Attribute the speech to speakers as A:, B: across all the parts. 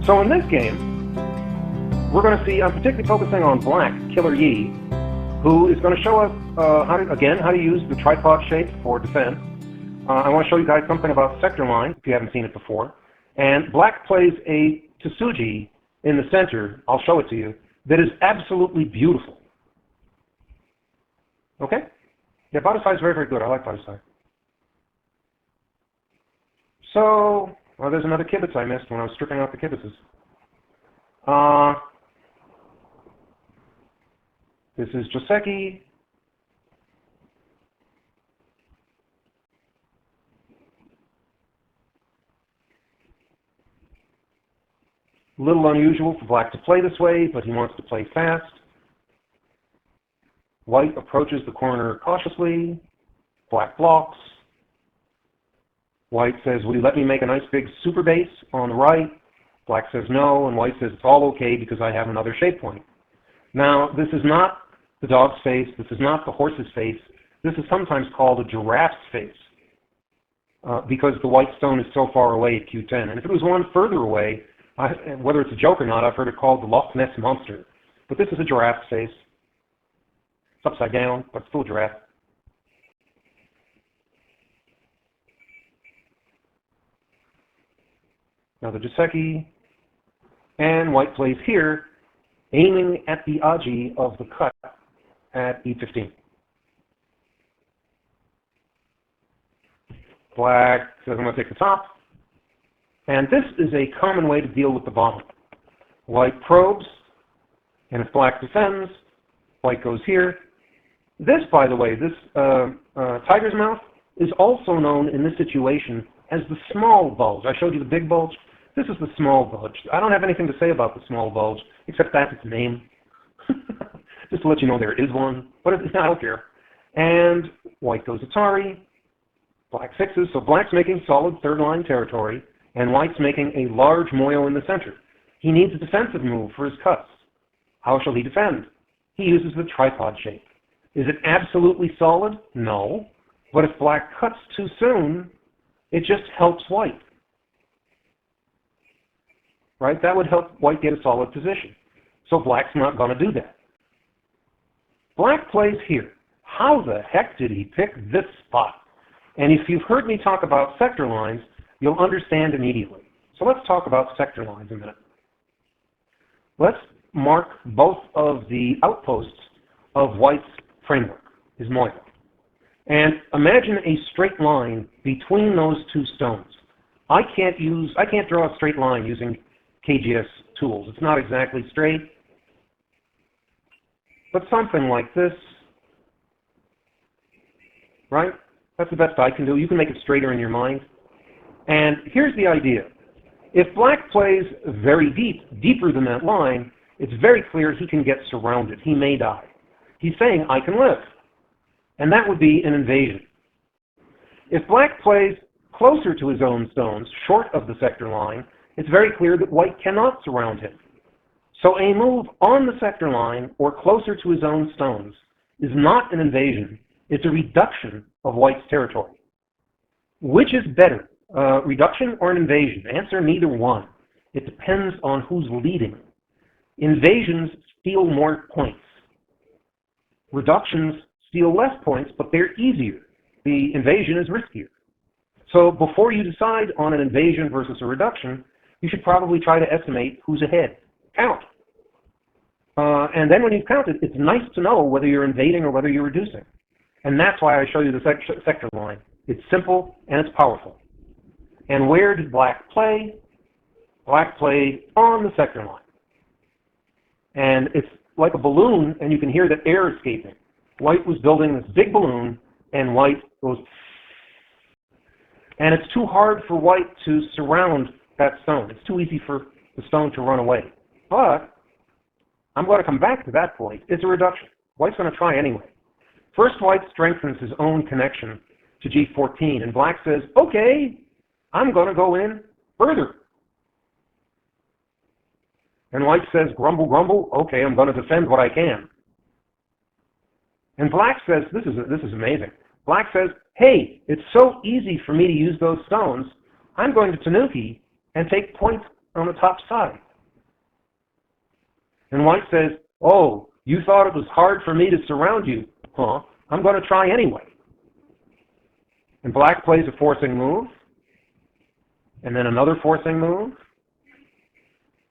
A: So in this game, we're going to see, I'm particularly focusing on black, Killer Yi, who is going to show us, how to use the tripod shape for defense. I want to show you guys something about sector line, if you haven't seen it before. And black plays a Tsuji in the center, I'll show it to you, that is absolutely beautiful. Okay? Yeah, Badasai is very, very good. I like Badasai. So, well, there's another kibitz I missed when I was stripping out the kibitzes. This is Joseki. A little unusual for black to play this way, but he wants to play fast. White approaches the corner cautiously. Black blocks. White says, will you let me make a nice big super base on the right? Black says no, and white says it's all okay because I have another shape point. Now, this is not the dog's face. This is not the horse's face. This is sometimes called a giraffe's face because the white stone is so far away at Q10. And if it was one further away, whether it's a joke or not, I've heard it called the Loch Ness Monster. But this is a giraffe's face. It's upside down, but still a giraffe. Now the Joseki, and white plays here, aiming at the Aji of the cut at E15. Black says I'm going to take the top. And this is a common way to deal with the bottom. White probes, and if black defends, white goes here. This, by the way, this tiger's mouth is also known in this situation as the small bulge. I showed you the big bulge. This is the small bulge. I don't have anything to say about the small bulge, except that's its name. Just to let you know there is one, but it's not out there. And white goes Atari, black fixes, so black's making solid third line territory, and white's making a large moyo in the center. He needs a defensive move for his cuts. How shall he defend? He uses the tripod shape. Is it absolutely solid? No. But if black cuts too soon, it just helps white. Right? That would help white get a solid position. So black's not going to do that. Black plays here. How the heck did he pick this spot? And if you've heard me talk about sector lines, you'll understand immediately. So let's talk about sector lines a minute. Let's mark both of the outposts of white's framework, his moyo. And imagine a straight line between those two stones. I can't draw a straight line using KGS tools. It's not exactly straight, but something like this, right? That's the best I can do. You can make it straighter in your mind. And here's the idea. If black plays very deep, deeper than that line, it's very clear he can get surrounded. He may die. He's saying, I can live. And that would be an invasion. If black plays closer to his own stones, short of the sector line, it's very clear that white cannot surround him. So a move on the sector line or closer to his own stones is not an invasion. It's a reduction of white's territory. Which is better, reduction or an invasion? Answer, neither one. It depends on who's leading. Invasions steal more points. Reductions steal less points, but they're easier. The invasion is riskier. So before you decide on an invasion versus a reduction, you should probably try to estimate who's ahead. Count. And then when you've counted, it's nice to know whether you're invading or whether you're reducing. And that's why I show you the sector line. It's simple and it's powerful. And where did black play? Black played on the sector line. And it's like a balloon, and you can hear the air escaping. White was building this big balloon, and white goes... And it's too hard for white to surround that stone. It's too easy for the stone to run away. But I'm going to come back to that point. It's a reduction. White's going to try anyway. First, white strengthens his own connection to G14, and black says, okay, I'm going to go in further. And white says, grumble, grumble, okay, I'm going to defend what I can. And black says, this is amazing. Black says, hey, it's so easy for me to use those stones, I'm going to Tanuki and take points on the top side. And white says, oh, you thought it was hard for me to surround you. Huh? I'm going to try anyway. And black plays a forcing move, and then another forcing move.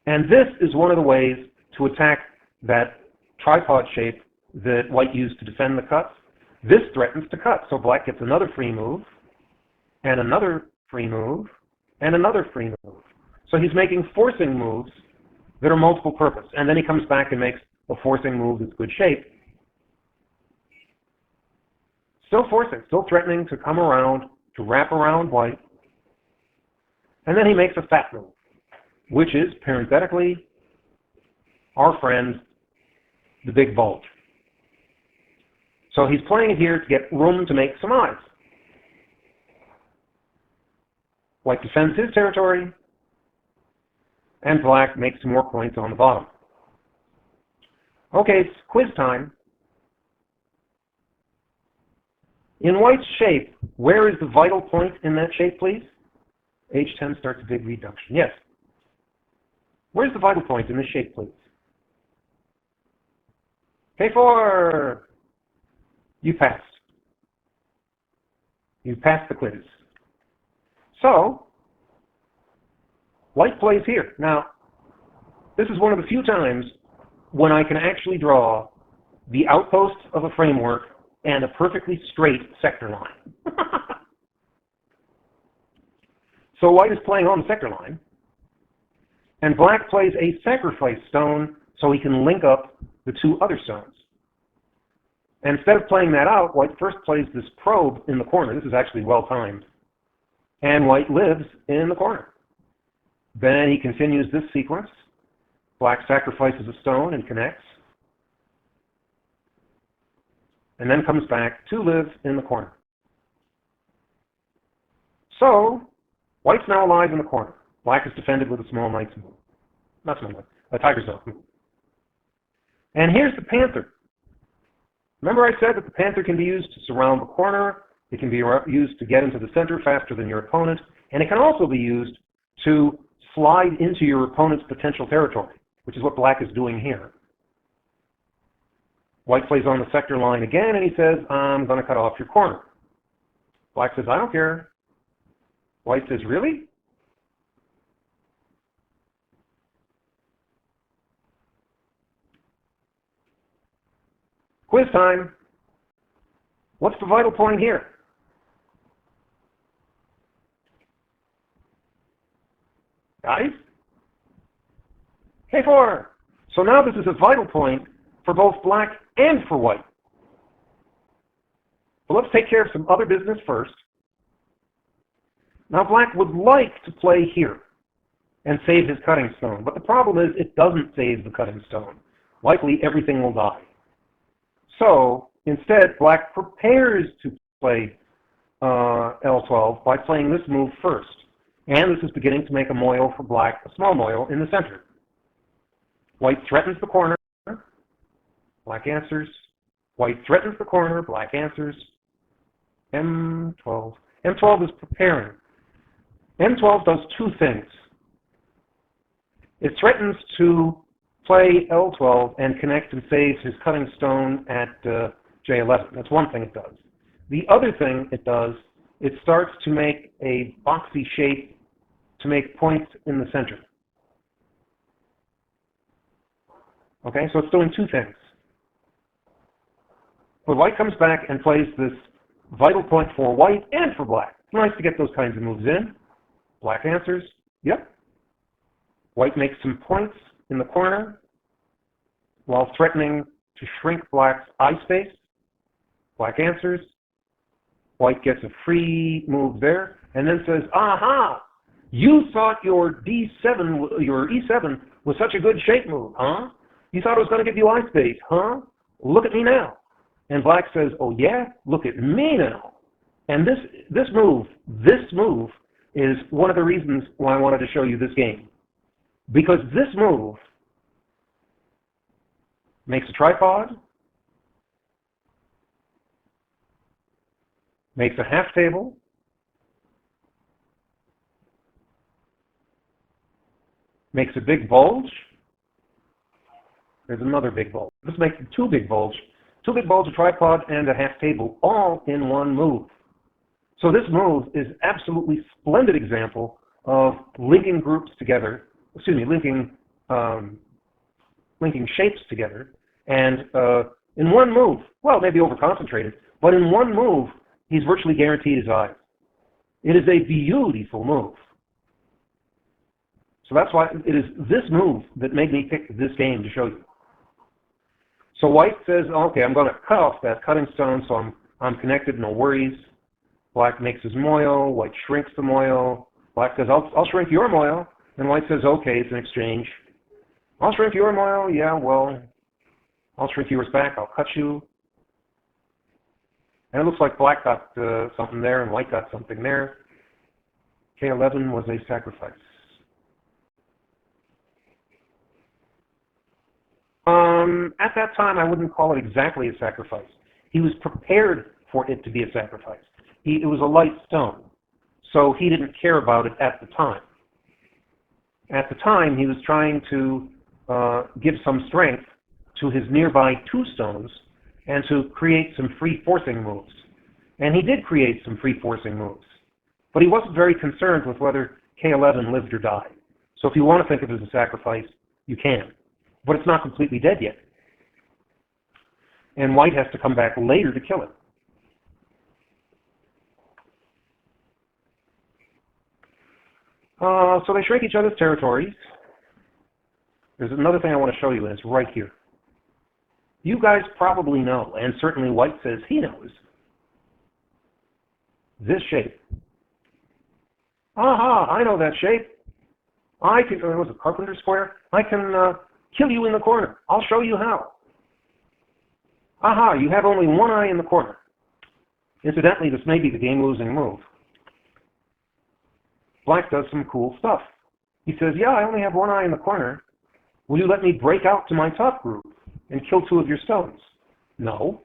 A: And this is one of the ways to attack that tripod shape that white used to defend the cuts. This threatens to cut, so black gets another free move, and another free move, and another free move. So he's making forcing moves that are multiple purpose. And then he comes back and makes a forcing move that's good shape. Still forcing, still threatening to come around, to wrap around white. And then he makes a fat move, which is, parenthetically, our friend, the big bulge. So he's playing it here to get room to make some eyes. White defends his territory, and black makes some more points on the bottom. Okay, it's quiz time. In white's shape, where is the vital point in that shape, please? H10 starts a big reduction. Yes. Where's the vital point in this shape, please? K4! You passed. You passed the quiz. So, white plays here. Now, this is one of the few times when I can actually draw the outposts of a framework and a perfectly straight sector line. So white is playing on the sector line, and black plays a sacrifice stone so he can link up the two other stones. And instead of playing that out, white first plays this probe in the corner. This is actually well timed. And white lives in the corner. Then he continues this sequence. Black sacrifices a stone and connects. And then comes back to live in the corner. So, white's now alive in the corner. Black is defended with a small knight's move. Not small knight, a tiger's oak move. And here's the panther. Remember I said that the panther can be used to surround the corner, it can be used to get into the center faster than your opponent, and it can also be used to slide into your opponent's potential territory, which is what black is doing here. White plays on the sector line again, and he says, I'm going to cut off your corner. Black says, I don't care. White says, really? Quiz time. What's the vital point here? Guys? K4. So now this is a vital point for both black and for white. But let's take care of some other business first. Now black would like to play here and save his cutting stone, but the problem is it doesn't save the cutting stone. Likely everything will die. So instead, black prepares to play L12 by playing this move first. And this is beginning to make a moil for black, a small moil in the center. White threatens the corner. Black answers. White threatens the corner. Black answers. M12. M12 is preparing. M12 does two things. It threatens to play L12 and connect and save his cutting stone at J11. That's one thing it does. The other thing it does, it starts to make a boxy shape to make points in the center. Okay, so it's doing two things. But white comes back and plays this vital point for white and for black. It's nice to get those kinds of moves in. Black answers, yep. White makes some points in the corner while threatening to shrink black's eye space. Black answers. White gets a free move there and then says, aha, you thought your D7, your E7 was such a good shape move, huh? You thought it was going to give you eye space, huh? Look at me now. And black says, oh yeah, look at me now. And this move is one of the reasons why I wanted to show you this game. Because this move makes a tripod, makes a half table, makes a big bulge. There's another big bulge. This makes two big bulge, a tripod, and a half table, all in one move. So this move is absolutely splendid example of linking groups together, linking shapes together, and in one move, well, maybe over-concentrated, but in one move, he's virtually guaranteed his eyes. It is a beautiful move. So that's why it is this move that made me pick this game to show you. So white says, okay, I'm going to cut off that cutting stone, so I'm connected, no worries. Black makes his moil, white shrinks the moil. Black says, I'll shrink your moil. And white says, okay, it's an exchange. I'll shrink your moil, yeah, well, I'll shrink yours back, I'll cut you. And it looks like black got something there and white got something there. K11 was a sacrifice. At that time, I wouldn't call it exactly a sacrifice. He was prepared for it to be a sacrifice. It was a light stone, so he didn't care about it at the time. At the time, he was trying to give some strength to his nearby two stones and to create some free forcing moves. And he did create some free forcing moves. But he wasn't very concerned with whether K11 lived or died. So if you want to think of it as a sacrifice, you can. But it's not completely dead yet. And white has to come back later to kill it. So they shrink each other's territories. There's another thing I want to show you, and it's right here. You guys probably know, and certainly white says he knows, this shape. Aha, I know that shape. I can, was it carpenter square? I can kill you in the corner. I'll show you how. Aha, you have only one eye in the corner. Incidentally, this may be the game-losing move. Black does some cool stuff. He says, yeah, I only have one eye in the corner. Will you let me break out to my top group and kill two of your stones? No.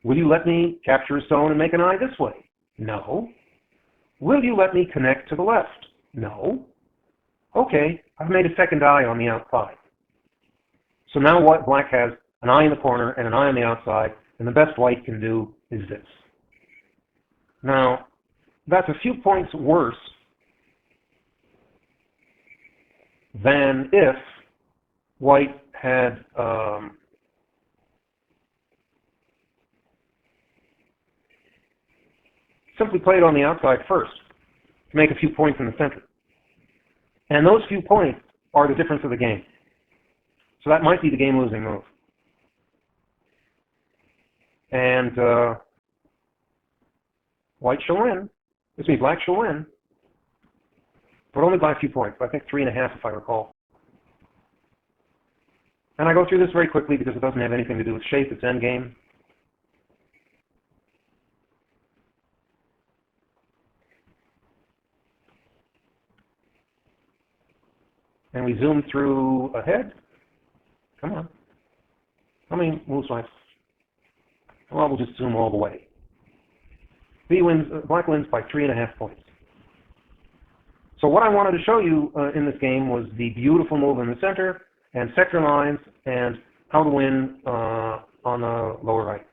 A: Will you let me capture a stone and make an eye this way? No. Will you let me connect to the left? No. Okay, I've made a second eye on the outside. So now what black has an eye in the corner and an eye on the outside, and the best white can do is this. Now, that's a few points worse than if white had simply played on the outside first to make a few points in the center. And those few points are the difference of the game. So that might be the game-losing move. And white shall win. Black shall win. But only by a few points. I think 3.5 if I recall. And I go through this very quickly because it doesn't have anything to do with shape. It's endgame. And we zoom through ahead. Come on. How many moves do I have? Well, we'll just zoom all the way. Black wins by 3.5 points. So what I wanted to show you in this game was the beautiful move in the center and sector lines and how to win on the lower right.